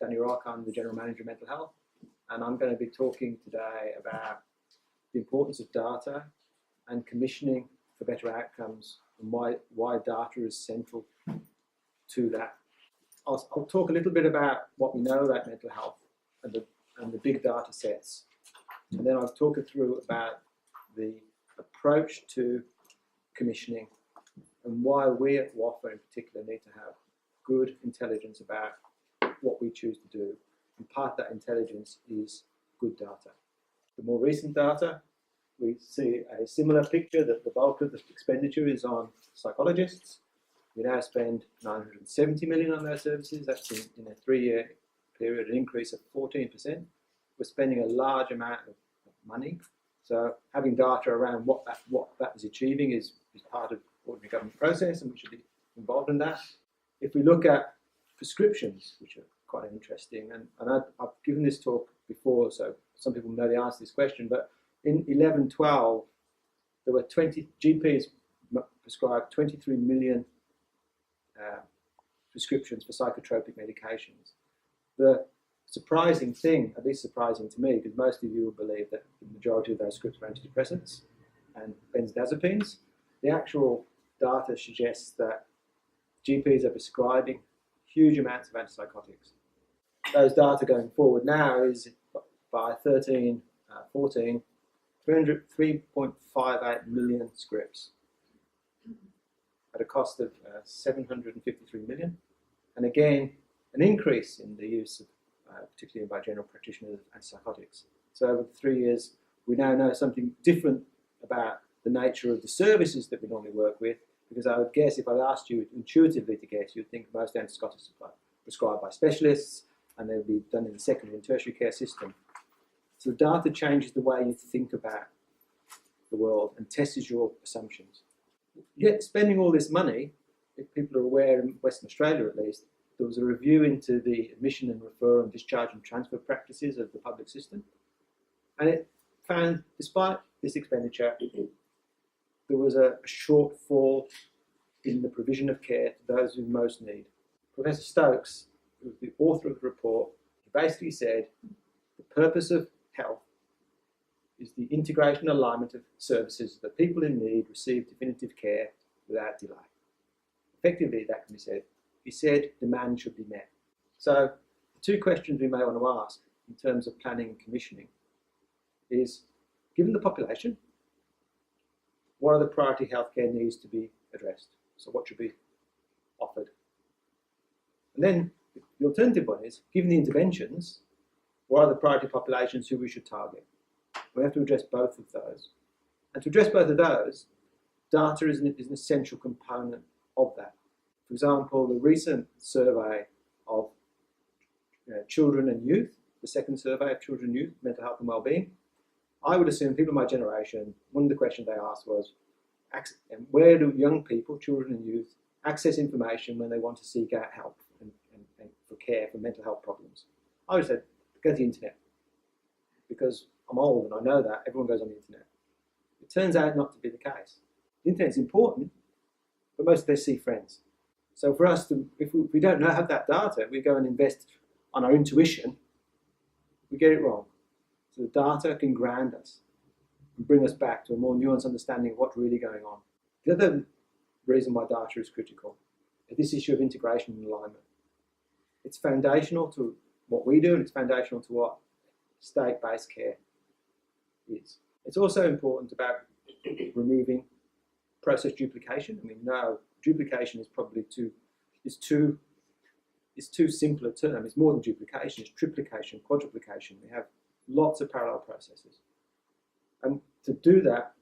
Danny Rock, I'm the General Manager of Mental Health, and I'm going to be talking today about the importance of data and commissioning for better outcomes and why data is central to that. I'll talk a little bit about what we know about mental health and the big data sets, and then I'll talk it through about the approach to commissioning and why we at WAFA in particular need to have good intelligence about what we choose to do. And part of that intelligence is good data. The more recent data, we see a similar picture that the bulk of the expenditure is on psychologists. We now spend 970 million on those services. That's in a 3-year period, an increase of 14%. We're spending a large amount of money. So having data around what that is achieving is part of ordinary government process, and we should be involved in that. If we look at prescriptions, which are quite interesting, and I've given this talk before, so some people know the answer to this question, but in 11-12, there were 20 GPs prescribed 23 million prescriptions for psychotropic medications. The surprising thing, at least surprising to me, because most of you will believe that the majority of those scripts are antidepressants and benzodiazepines, the actual data suggests that GPs are prescribing huge amounts of antipsychotics. Those data going forward now is by 13-14, 3.58 million scripts at a cost of 753 million. And again, an increase in the use of, particularly by general practitioners, of antipsychotics. So over 3 years, we now know something different about the nature of the services that we normally work with, because I would guess, if I asked you intuitively to guess, you'd think most antipsychotics are prescribed by specialists and they would be done in the secondary and tertiary care system. So the data changes the way you think about the world and tests your assumptions. Yet spending all this money, if people are aware, in Western Australia at least, there was a review into the admission and referral and discharge and transfer practices of the public system, and it found, despite this expenditure, there was a shortfall in the provision of care to those who most need. Professor Stokes, who was the author of the report, he basically said the purpose of health is the integration and alignment of services that people in need receive definitive care without delay. Effectively, that can be said. He said demand should be met. So the two questions we may want to ask in terms of planning and commissioning is, given the population, what are the priority healthcare needs to be addressed? So what should be offered? And then the alternative one is, given the interventions, what are the priority populations who we should target? We have to address both of those. And to address both of those, data is an essential component of that. For example, the recent survey of children and youth, the second survey of children and youth, mental health and wellbeing, I would assume people of my generation, one of the questions they asked was, where do young people, children and youth, access information when they want to seek out help and for care for mental health problems? I would say, go to the internet. Because I'm old and I know that, everyone goes on the internet. It turns out not to be the case. The internet is important, but most of them see friends. So for us, if we don't have that data, we go and invest on our intuition, we get it wrong. So the data can ground us and bring us back to a more nuanced understanding of what's really going on. The other reason why data is critical is this issue of integration and alignment. It's foundational to what we do, and it's foundational to what state-based care is. It's also important about removing process duplication. I mean, no, duplication is probably too simple a term. It's more than duplication, it's triplication, quadruplication. We have lots of parallel processes. And to do that,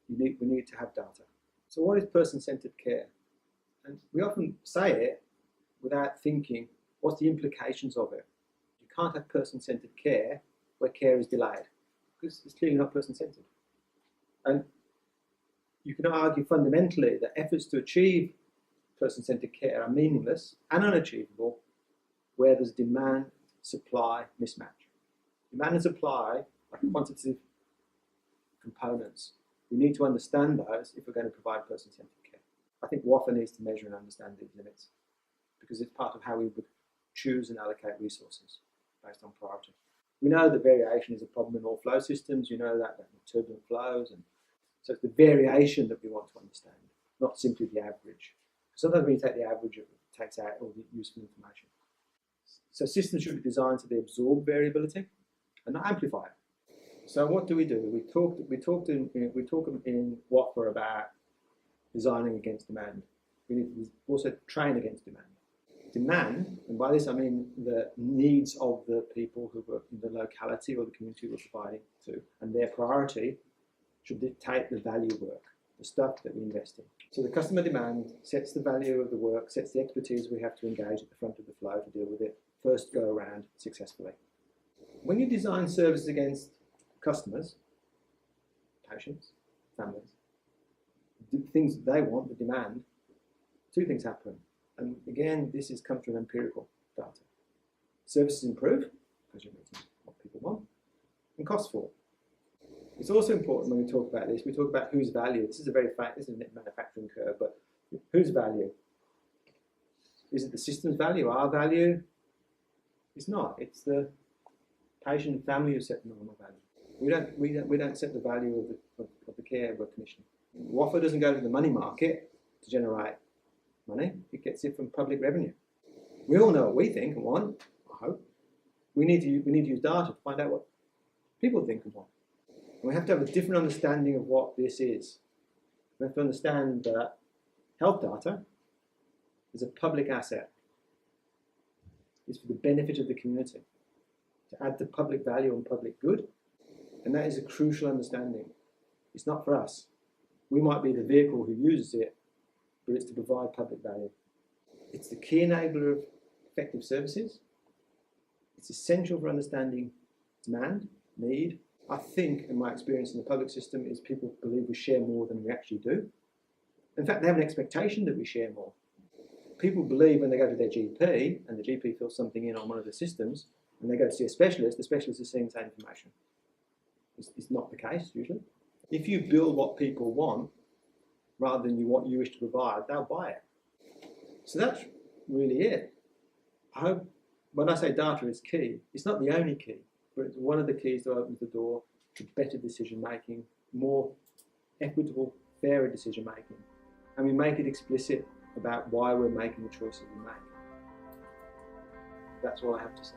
we need to have data. So what is person-centered care? And we often say it without thinking, what's the implications of it? You can't have person-centered care where care is delayed, because it's clearly not person-centered. And you can argue fundamentally that efforts to achieve person-centered care are meaningless and unachievable where there's demand-supply mismatch. Demand and supply are quantitative components. We need to understand those if we're going to provide person-centered care. I think WAFA needs to measure and understand these limits, because it's part of how we would choose and allocate resources based on priority. We know that variation is a problem in all flow systems. You know that turbulent flows, and so it's the variation that we want to understand, not simply the average. Sometimes when you take the average, it takes out all the useful information. So systems should be designed so they absorb variability and not amplify it. So what do? We talked in WAFA about designing against demand. We need to also train against demand. Demand, and by this I mean the needs of the people who work in the locality or the community we're providing to, and their priority should dictate the value work, the stuff that we invest in. So the customer demand sets the value of the work, sets the expertise we have to engage at the front of the flow to deal with it, first go around successfully. When you design services against customers, patients, families, the things they want, the demand, two things happen. And again, this comes from empirical data. Services improve, because you're meeting what people want, and costs fall. It's also important when we talk about this, we talk about whose value. This is a manufacturing curve, but whose value? Is it the system's value, our value? It's not. It's the patient and family who set the normal value. We don't set the value of the care we're commissioning. WAFA doesn't go to the money market to generate money. It gets it from public revenue. We all know what we think and want, I hope. We need to use data to find out what people think and want. And we have to have a different understanding of what this is. We have to understand that health data is a public asset. It's for the benefit of the community, to add to public value and public good. And that is a crucial understanding. It's not for us. We might be the vehicle who uses it, but it's to provide public value. It's the key enabler of effective services. It's essential for understanding demand, need. I think, in my experience in the public system, is people believe we share more than we actually do. In fact, they have an expectation that we share more. People believe when they go to their GP, and the GP fills something in on one of the systems, and they go to see a specialist, the specialist is seeing the same information. It's not the case, usually. If you build what people want, rather than what you wish to provide, they'll buy it. So that's really it. I hope, when I say data is key, it's not the only key, but it's one of the keys that opens the door to better decision making, more equitable, fairer decision making. And we make it explicit about why we're making the choices we make. That's all I have to say.